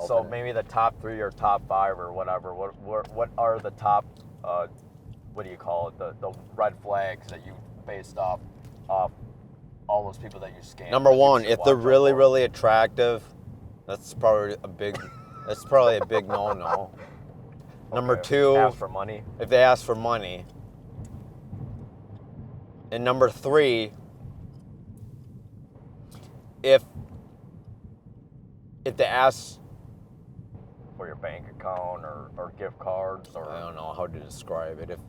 So maybe the top 3 or top 5 or whatever. What are the top? What do you call it? The red flags that you based off all those people that you scam. Number one, if they're really, really attractive, that's probably a big no-no. Number two, ask for money. If they ask for money. And number 3, if they ask for your bank account or gift cards, or I don't know how to describe it.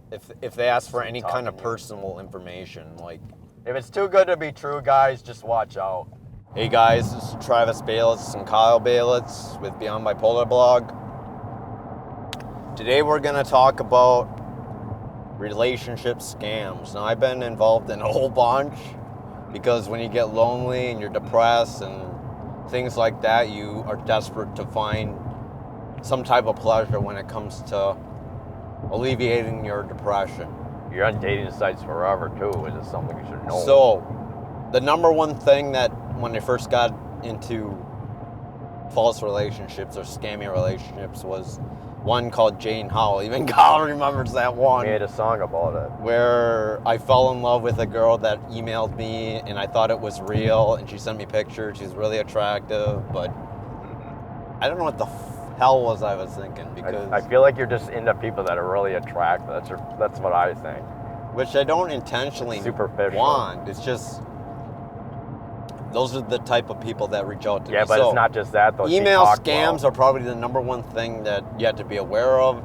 If they ask for any kind of personal information, like if it's too good to be true, guys, just watch out. Hey guys, this is Travis Baylitz and Kyle Baylitz with Beyond Bipolar blog. Today we're gonna talk about relationship scams. Now I've been involved in a whole bunch because when you get lonely and you're depressed and things like that, you are desperate to find some type of pleasure when it comes to alleviating your depression. You're on dating sites forever too. Is it something you should know? So, the number one thing that when I first got into false relationships or scammy relationships was one called Jane Howell. Even Kyle remembers that one. We made a song about it. Where I fell in love with a girl that emailed me and I thought it was real and she sent me pictures. She's really attractive, but I don't know what the hell was I was thinking, because I feel like you're just into people that are really attractive. That's what I think. Which I don't intentionally want. It's just those are the type of people that reach out to me. Yeah, but it's not just that though. Email scams are probably the number one thing that you have to be aware of.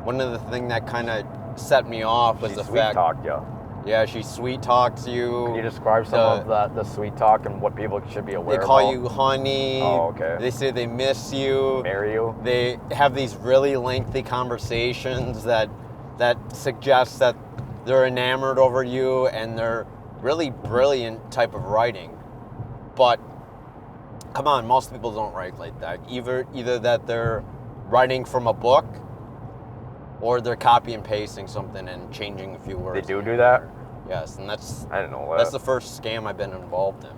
One of the things that kind of set me off was the fact. She sweet-talked you. Yeah, she sweet-talks you. Can you describe some of the sweet talk and what people should be aware of? They call you honey. Oh, okay. They say they miss you. Marry you. They have these really lengthy conversations that suggest that they're enamored over you, and they're really brilliant type of writing. But come on, most people don't write like that. Either that they're writing from a book, or they're copy and pasting something and changing a few words. They do that? Yes, and that's I didn't know that. That's the first scam I've been involved in.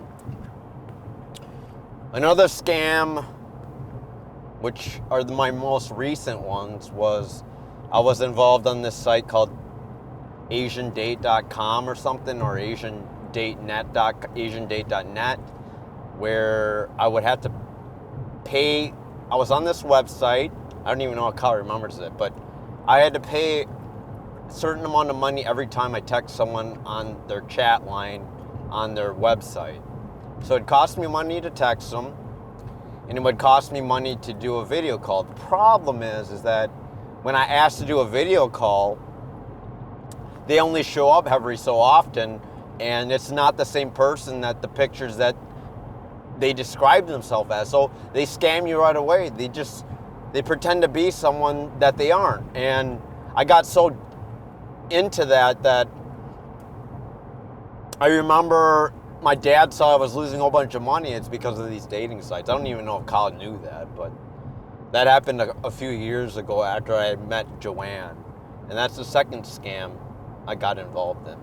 Another scam, which are my most recent ones, was I was involved on this site called AsianDate.com or something, or AsianDate.net, where I would have to pay. I was on this website. I don't even know how Kyle remembers it, but I had to pay a certain amount of money every time I text someone on their chat line on their website. So it cost me money to text them, and it would cost me money to do a video call. The problem is that when I asked to do a video call, they only show up every so often, and it's not the same person that the pictures that they describe themselves as. So they scam you right away. They pretend to be someone that they aren't. And I got so into that I remember my dad saw I was losing a whole bunch of money. It's because of these dating sites. I don't even know if Kyle knew that, but that happened a few years ago after I met Joanne. And that's the second scam I got involved in.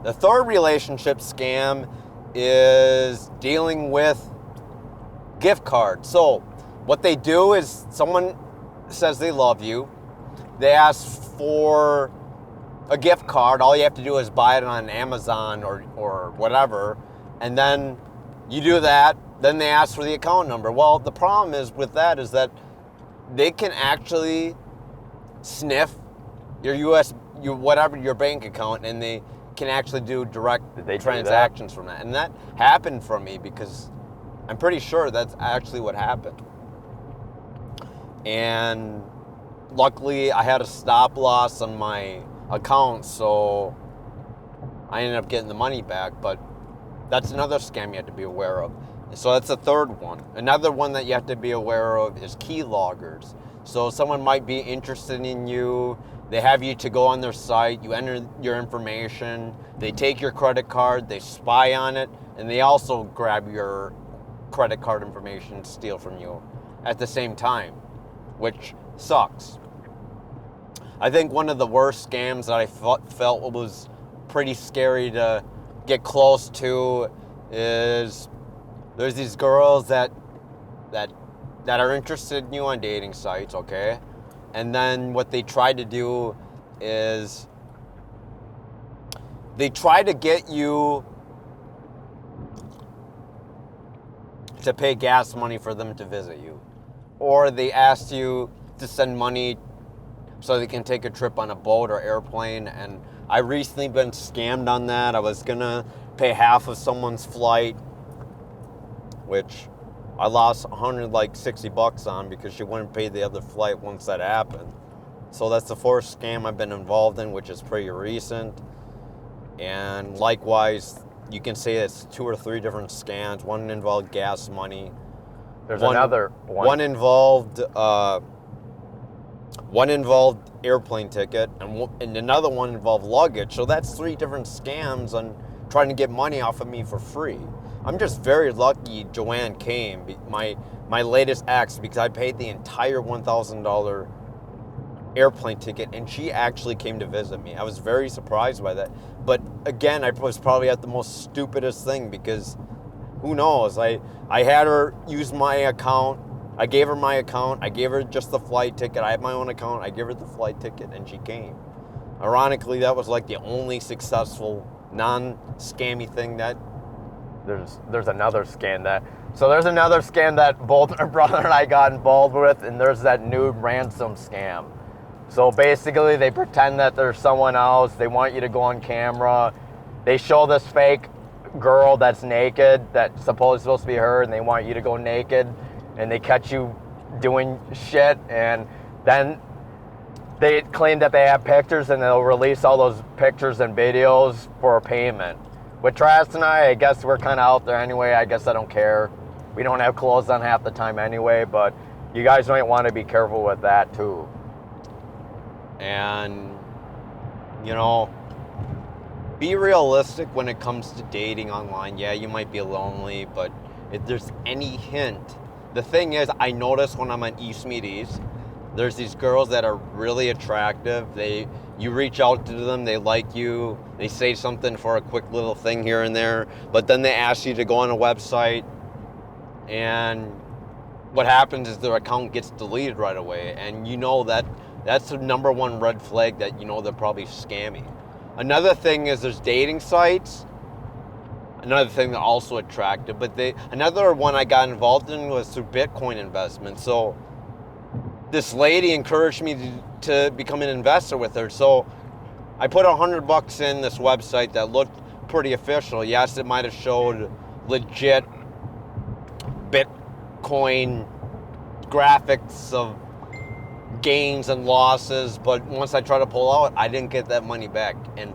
The third relationship scam is dealing with gift cards. So what they do is someone says they love you. They ask for a gift card. All you have to do is buy it on Amazon or whatever. And then you do that. Then they ask for the account number. Well, the problem is with that is that they can actually sniff your bank account, and they can actually do direct transactions from that. And that happened for me because I'm pretty sure that's actually what happened. And luckily I had a stop loss on my account, so I ended up getting the money back. But that's another scam you have to be aware of. So that's the third one. Another one that you have to be aware of is keyloggers. So someone might be interested in you. They have you to go on their site. You enter your information. They take your credit card. They spy on it. And they also grab your credit card information and steal from you at the same time, which sucks. I think one of the worst scams that I felt was pretty scary to get close to is there's these girls that that are interested in you on dating sites, okay? And then what they try to do is they try to get you to pay gas money for them to visit you. Or they ask you to send money so they can take a trip on a boat or airplane. And I recently been scammed on that. I was gonna pay half of someone's flight, which I lost $160 on because she wouldn't pay the other flight once that happened. So that's the fourth scam I've been involved in, which is pretty recent. And likewise, you can say it's 2 or 3 different scams. One involved gas money. There's another one. One involved airplane ticket, and another one involved luggage. So that's 3 different scams on trying to get money off of me for free. I'm just very lucky Joanne came, my latest ex, because I paid the entire $1,000 airplane ticket, and she actually came to visit me. I was very surprised by that. But again, I was probably at the most stupidest thing, because who knows? I had her use my account. I gave her my account. I gave her just the flight ticket. I had my own account. I gave her the flight ticket, and she came. Ironically, that was like the only successful non-scammy thing that. There's another scam that both my brother and I got involved with, and there's that new ransom scam. So basically, they pretend that there's someone else. They want you to go on camera. They show this fake girl that's naked, that's supposed to be her, and they want you to go naked, and they catch you doing shit, and then they claim that they have pictures, and they'll release all those pictures and videos for a payment. With Travis and I guess we're kind of out there anyway. I guess I don't care. We don't have clothes on half the time anyway, but you guys might want to be careful with that too. And, be realistic when it comes to dating online. Yeah, you might be lonely, but if there's any hint. The thing is, I notice when I'm on East Meet East, there's these girls that are really attractive. You reach out to them, they like you, they say something for a quick little thing here and there, but then they ask you to go on a website, and what happens is their account gets deleted right away, and that's the number one red flag that they're probably scammy. Another thing is there's dating sites. Another thing that also attractive, but another one I got involved in was through Bitcoin investment. So this lady encouraged me to become an investor with her. So I put $100 in this website that looked pretty official. Yes, it might have showed legit Bitcoin graphics of gains and losses, but once I tried to pull out, I didn't get that money back. And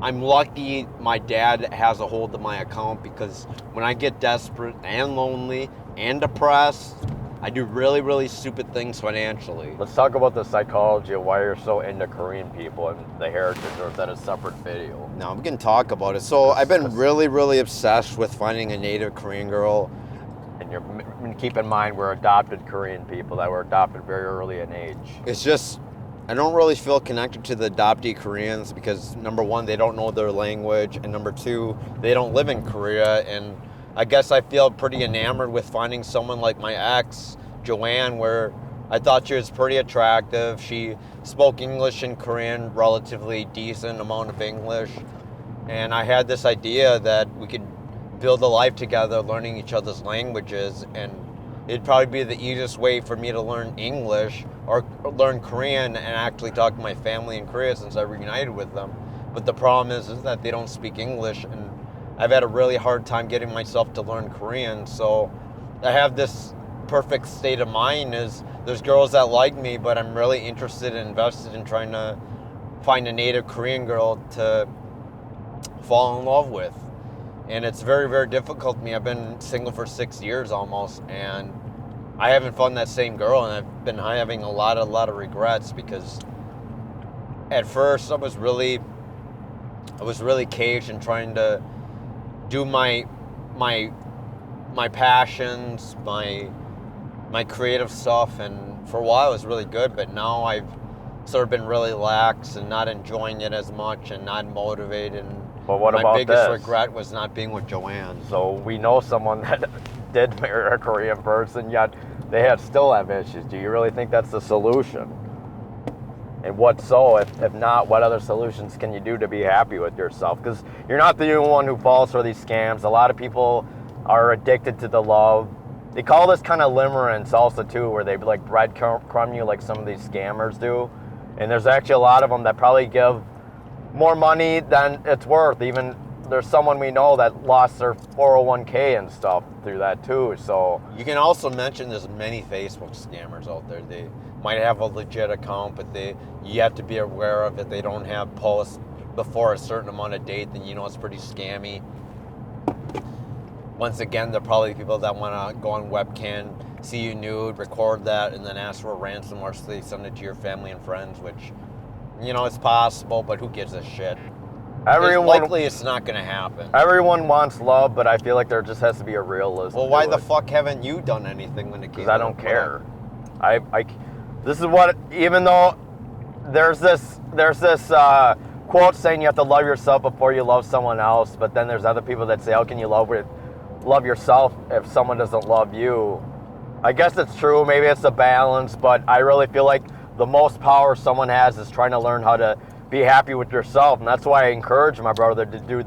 I'm lucky my dad has a hold of my account, because when I get desperate and lonely and depressed, I do really, really stupid things financially. Let's talk about the psychology of why you're so into Korean people and the heritage, or is that a separate video? No, we can talk about it. So I've been really, really obsessed with finding a native Korean girl. And keep in mind, we're adopted Korean people that were adopted very early in age. It's just, I don't really feel connected to the adoptee Koreans because, number one, they don't know their language, and number two, they don't live in Korea. And I guess I feel pretty enamored with finding someone like my ex, Joanne, where I thought she was pretty attractive. She spoke English and Korean, relatively decent amount of English. And I had this idea that we could build a life together, learning each other's languages, and it'd probably be the easiest way for me to learn English or learn Korean and actually talk to my family in Korea since I reunited with them. But the problem is that they don't speak English, and I've had a really hard time getting myself to learn Korean. So I have this perfect state of mind is there's girls that like me, but I'm really interested and invested in trying to find a native Korean girl to fall in love with. And it's very, very difficult for me. I've been single for 6 years almost, and I haven't found that same girl, and I've been having a lot of regrets, because at first I was really caged and trying to do my passions, my creative stuff, and for a while it was really good, but now I've sort of been really lax and not enjoying it as much and not motivated. And but what my about biggest this? regret was not being with Joanne. So we know someone that did marry a Korean person, yet they still have issues. Do you really think that's the solution? And what so? If not, what other solutions can you do to be happy with yourself? Because you're not the only one who falls for these scams. A lot of people are addicted to the love. They call this kind of limerence also too, where they like breadcrumb you like some of these scammers do. And there's actually a lot of them that probably give more money than it's worth. Even there's someone we know that lost their 401k and stuff through that too. So you can also mention there's many Facebook scammers out there. They might have a legit account, but you have to be aware of it. They don't have posts before a certain amount of date, then you know it's pretty scammy. Once again, they're probably people that want to go on webcam, see you nude, record that, and then ask for a ransom, or so they send it to your family and friends, which, you know, it's possible, but who gives a shit? Likely it's not going to happen. Everyone wants love, but I feel like there just has to be a realism. Well, why the fuck haven't you done anything when it came? Because I don't care. This is what, even though there's this quote saying you have to love yourself before you love someone else, but then there's other people that say, how can you love yourself if someone doesn't love you? I guess it's true. Maybe it's a balance, but I really feel like the most power someone has is trying to learn how to be happy with yourself. And that's why I encourage my brother to do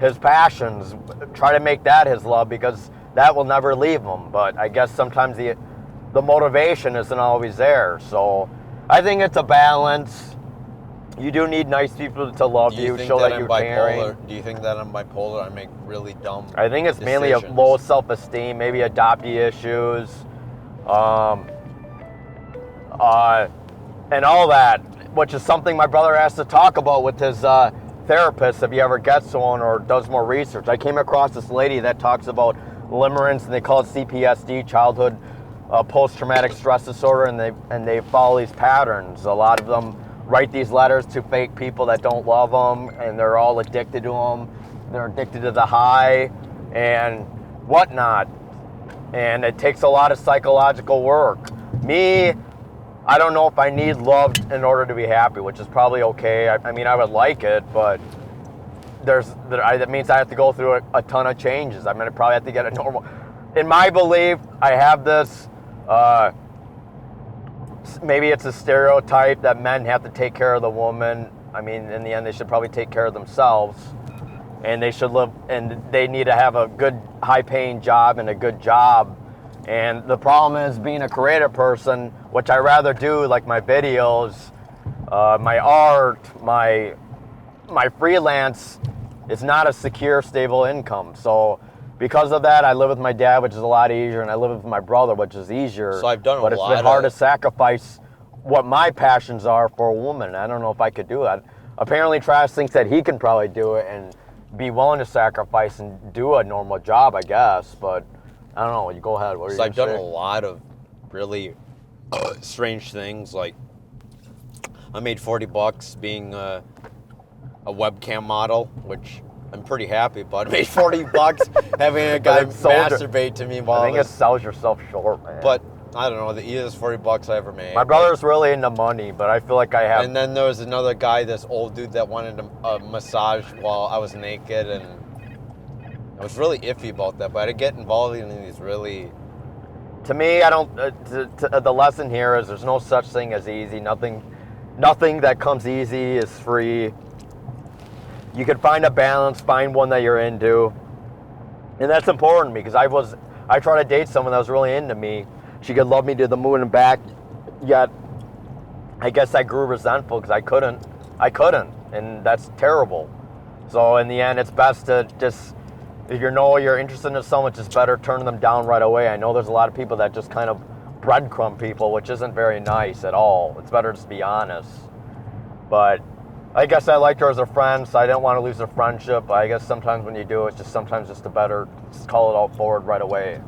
his passions, try to make that his love, because that will never leave him. But I guess sometimes the motivation isn't always there. So I think it's a balance. You do need nice people to love you, show that you're caring. Do you think that I'm bipolar? I make really dumb I think it's mainly a low self-esteem, maybe adoptee issues, and all that, which is something my brother has to talk about with his therapist if he ever gets one or does more research. I came across this lady that talks about limerence, and they call it CPSD, childhood post-traumatic stress disorder, and they follow these patterns. A lot of them write these letters to fake people that don't love them, and they're all addicted to them. They're addicted to the high and whatnot. And it takes a lot of psychological work. Me, I don't know if I need love in order to be happy, which is probably okay. I mean, I would like it, but that means I have to go through a ton of changes. I'm going to probably have to get a normal... In my belief, I have this... maybe it's a stereotype that men have to take care of the woman. I mean, in the end, they should probably take care of themselves, and they should live, and they need to have a good, high-paying job and a good job. And the problem is, being a creative person, which I rather do, like my videos, my art, my freelance, is not a secure, stable income. So because of that, I live with my dad, which is a lot easier, and I live with my brother, which is easier. So I've done but it's been hard to sacrifice what my passions are for a woman. I don't know if I could do it. Apparently, Travis thinks that he can probably do it and be willing to sacrifice and do a normal job, I guess. But I don't know. You go ahead. What are you So I've done say? a lot of really strange things. Like, I made $40 being a webcam model, which I'm pretty happy about. I made $40 having a guy masturbate to me while I think it sells yourself short, man. But I don't know, the easiest $40 I ever made. My brother's really into money, but I feel like I have... And then there was another guy, this old dude, that wanted a massage while I was naked, and I was really iffy about that, but I get involved in these really... To me, I don't... the lesson here is there's no such thing as easy. Nothing that comes easy is free. You can find a balance, find one that you're into. And that's important to me, because I tried to date someone that was really into me. She could love me to the moon and back, yet I guess I grew resentful because I couldn't, and that's terrible. So in the end, it's best to just, if you know you're interested in someone, it's just better turn them down right away. I know there's a lot of people that just kind of breadcrumb people, which isn't very nice at all. It's better just be honest. But I guess I liked her as a friend, so I didn't want to lose a friendship. I guess sometimes when you do, it's just sometimes just a better, just call it out forward right away.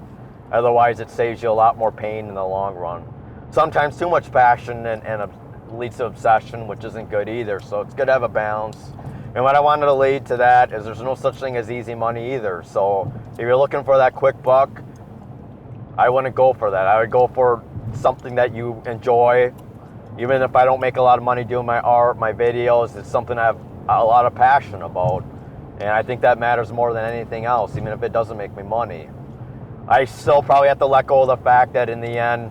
Otherwise, it saves you a lot more pain in the long run. Sometimes too much passion and leads to obsession, which isn't good either. So it's good to have a balance. And what I wanted to lead to that is there's no such thing as easy money either. So if you're looking for that quick buck, I wouldn't go for that. I would go for something that you enjoy. Even if I don't make a lot of money doing my art, my videos, it's something I have a lot of passion about. And I think that matters more than anything else, even if it doesn't make me money. I still probably have to let go of the fact that in the end,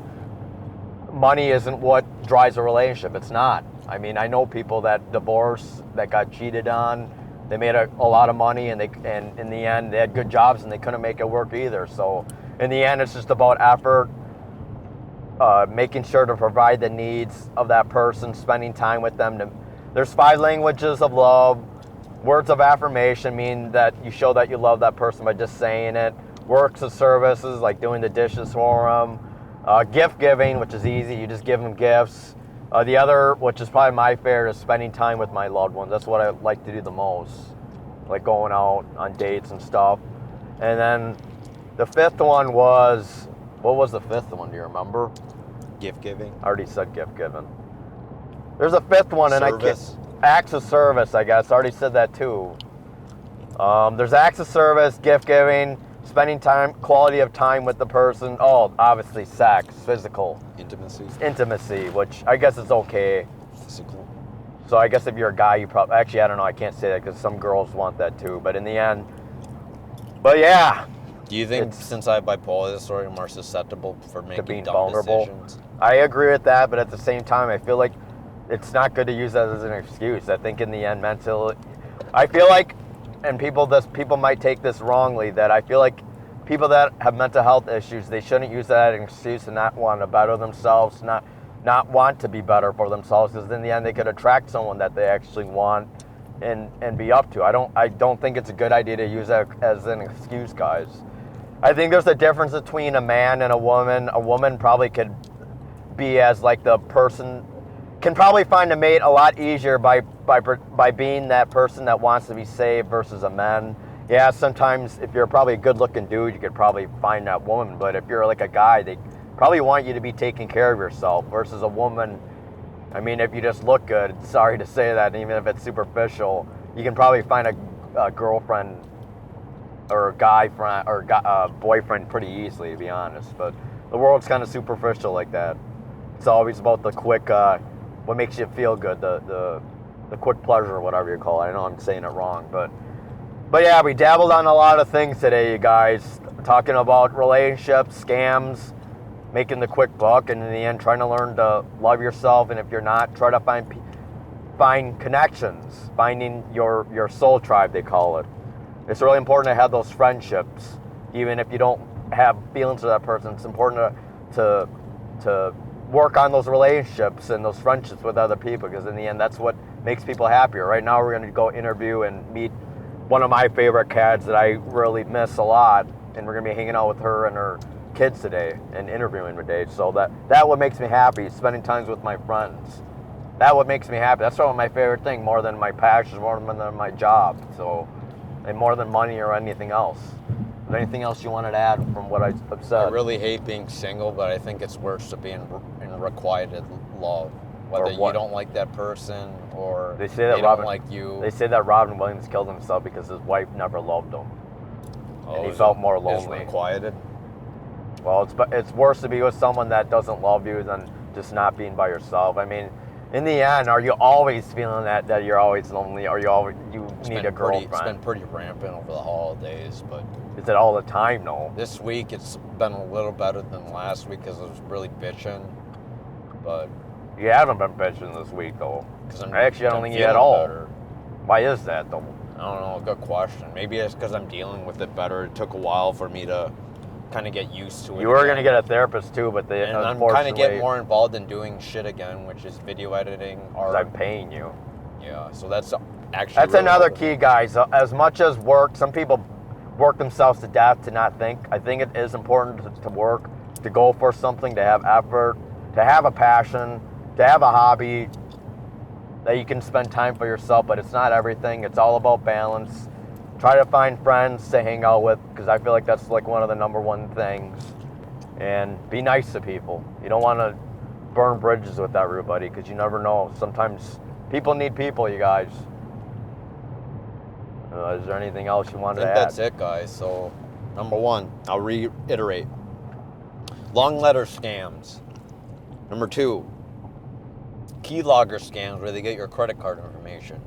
money isn't what drives a relationship. It's not. I mean, I know people that divorced, that got cheated on. They made a lot of money, and in the end, they had good jobs, and they couldn't make it work either. So in the end, it's just about effort, making sure to provide the needs of that person, spending time with them. There's 5 languages of love. Words of affirmation mean that you show that you love that person by just saying it. Works of services, like doing the dishes for them. Gift giving, which is easy. You just give them gifts. The other, which is probably my favorite, is spending time with my loved ones. That's what I like to do the most. Like going out on dates and stuff. And then the 5th one was, what was the 5th one? Do you remember? Gift giving. I already said gift giving. There's a 5th one, and Service. Acts of service, I guess. I already said that too. There's acts of service, gift giving, spending time, quality of time with the person. Oh, obviously sex, physical. Intimacy, which I guess is okay. Physical. So I guess if you're a guy, you probably, actually, I don't know, I can't say that because some girls want that too. But in the end, but yeah. Do you think since I have bipolar disorder, I'm more susceptible for making being dumb vulnerable? decisions? I agree with that, but at the same time, I feel like it's not good to use that as an excuse. I think in the end, mentally, I feel like, and people might take this wrongly, that I feel like people that have mental health issues, they shouldn't use that as an excuse and not want to better themselves, not want to be better for themselves, because in the end, they could attract someone that they actually want and be up to. I don't think it's a good idea to use that as an excuse, guys. I think there's a difference between a man and a woman. A woman probably could be as like the person, can probably find a mate a lot easier by being that person that wants to be saved versus a man. Yeah, sometimes if you're probably a good-looking dude, you could probably find that woman. But if you're like a guy, they probably want you to be taking care of yourself versus a woman. I mean, if you just look good, sorry to say that, even if it's superficial, you can probably find a girlfriend or a guy friend or a boyfriend pretty easily, to be honest. But the world's kind of superficial like that. It's always about the quick, what makes you feel good, the quick pleasure, whatever you call it. I know I'm saying it wrong, but yeah, we dabbled on a lot of things today, you guys. Talking about relationships, scams, making the quick buck, and in the end, trying to learn to love yourself. And if you're not, try to find connections, finding your soul tribe, they call it. It's really important to have those friendships, even if you don't have feelings for that person. It's important to work on those relationships and those friendships with other people, because in the end, that's what makes people happier. Right now, we're going to go interview and meet one of my favorite cats that I really miss a lot, and we're going to be hanging out with her and her kids today and interviewing today. So that what makes me happy, spending time with my friends. That what makes me happy. That's one of my favorite thing, more than my passions, more than my job. So, and more than money or anything else. Is there anything else you wanted to add from what I've said? I really hate being single, but I think it's worse to be in requited love. Whether you don't like that person or they don't like you. They say that Robin Williams killed himself because his wife never loved him. Oh, and he felt more lonely. Is requited? Well, it's worse to be with someone that doesn't love you than just not being by yourself. I mean, in the end, are you always feeling that you're always lonely, or you need a girlfriend? It's been pretty rampant over the holidays, but is it all the time? No. This week it's been a little better than last week because I was really bitching, but you haven't been bitching this week though. I don't think you at all. Better. Why is that though? I don't know. Good question. Maybe it's because I'm dealing with it better. It took a while for me to kind of get used to it. You were going to get a therapist too, but I'm kind of getting more involved in doing shit again, which is video editing, art. I'm paying you. Yeah, so that's actually that's really another key, guys. As much as work, some people work themselves to death to not think. I think it is important to work, to go for something, to have effort, to have a passion, to have a hobby that you can spend time for yourself, but it's not everything. It's all about balance. Try to find friends to hang out with, because I feel like that's like one of the number one things. And be nice to people. You don't want to burn bridges with everybody, because you never know. Sometimes people need people, you guys. Is there anything else you wanted to add? That's it, guys. So, number one, I'll reiterate. Long letter scams. Number two, keylogger scams, where they get your credit card information.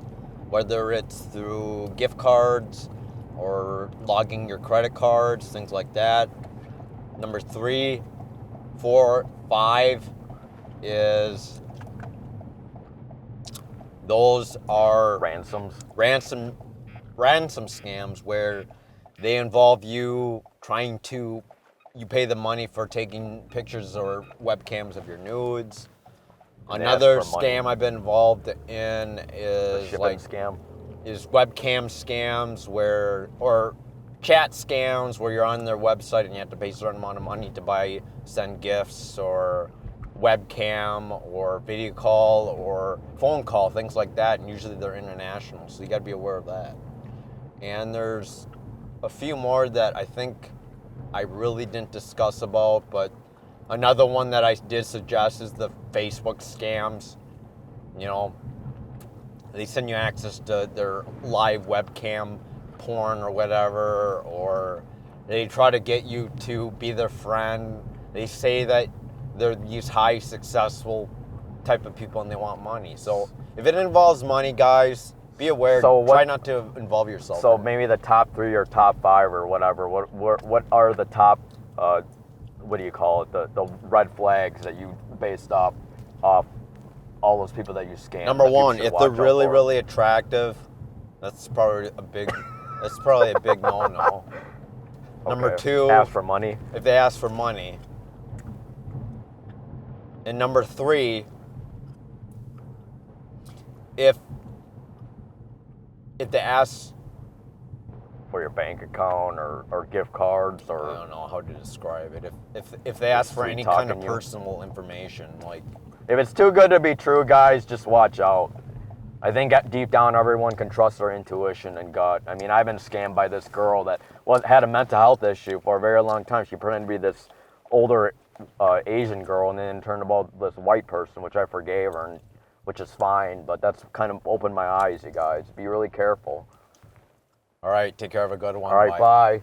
Whether it's through gift cards or logging your credit cards, things like that. Number 3, 4, 5 is those are Ransoms. ransom scams where they involve you you pay the money for taking pictures or webcams of your nudes. And they ask Another for money. scam I've been involved in The is shipping scam. webcam scams or chat scams where you're on their website and you have to pay a certain amount of money to send gifts or webcam or video call or phone call, things like that, and usually they're international, so you got to be aware of that. And there's a few more that I think I really didn't discuss about, but another one that I did suggest is the Facebook scams. You know, they send you access to their live webcam porn or whatever, or they try to get you to be their friend. They say that they're these high successful type of people and they want money. So if it involves money, guys, be aware. Try not to involve yourself. So maybe the top 3 or top 5 or whatever. What are the top? What do you call it? The red flags that you based off all those people that you scam. Number 1, if they're really, really attractive, that's probably a big no-no. Okay. Number 2, ask for money. If they ask for money. And number 3, if they ask for your bank account or gift cards or I don't know how to describe it. If they ask for any kind of personal information, like if it's too good to be true, guys, just watch out. I think deep down everyone can trust their intuition and gut. I mean, I've been scammed by this girl that had a mental health issue for a very long time. She pretended to be this older Asian girl and then turned about this white person, which I forgave her, and, which is fine. But that's kind of opened my eyes, you guys. Be really careful. All right, take care of a good one. All right, bye.